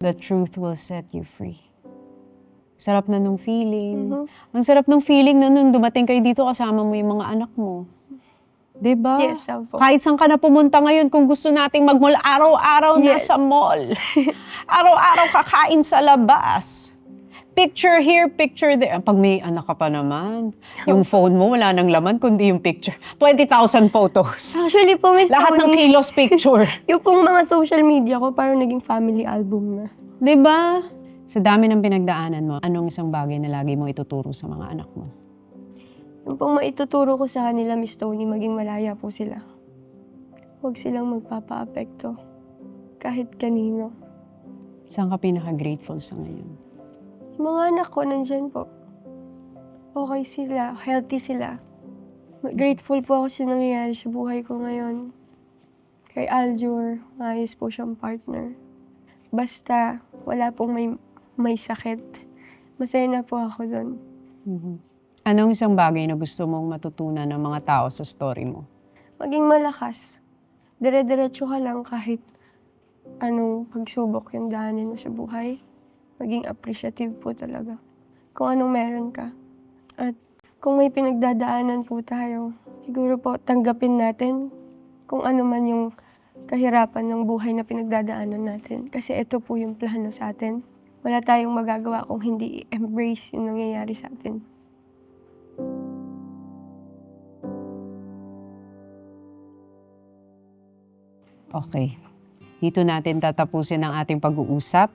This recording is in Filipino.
The truth will set you free. Sarap na nung feeling. Ang sarap ng feeling na nung dumating kayo dito kasama mo yung mga anak mo. Diba? Yes, opo. Kahit saan ka na pumunta ngayon, kung gusto nating mag-mall, araw-araw Yes. nasa mall. Araw-araw kakain sa labas. Picture here, picture there. Pag may anak ka pa naman, yung phone mo wala nang laman kundi yung picture. 20,000 photos. Actually po, Miss Lahat ng Tony, kilos picture. yung pong mga social media ko parang naging family album na. Diba? Sa dami ng pinagdaanan mo, anong isang bagay na lagi mo ituturo sa mga anak mo? Yung pong maituturo ko sa kanila, Miss Tony, maging malaya po sila. Huwag silang magpapa-apekto. Kahit kanino. Saan ka pinaka-grateful sa ngayon? Yung mga anak ko, nandyan po. Okay sila, healthy sila. Grateful po ako sa nangyayari sa buhay ko ngayon. Kay Aljur, maayos po siyang partner. Basta, wala pong may sakit. Masaya na po ako doon. Anong isang bagay na gusto mong matutunan ng mga tao sa story mo? Maging malakas. Dire-diretso ka lang kahit anong pagsubok yung daanin mo sa buhay. Maging appreciative po talaga kung anong meron ka. At kung may pinagdadaanan po tayo, siguro po tanggapin natin kung ano man yung kahirapan ng buhay na pinagdadaanan natin. Kasi ito po yung plano sa atin. Wala tayong magagawa kung hindi i-embrace yung nangyayari sa atin. Okay. Dito natin tatapusin ang ating pag-uusap.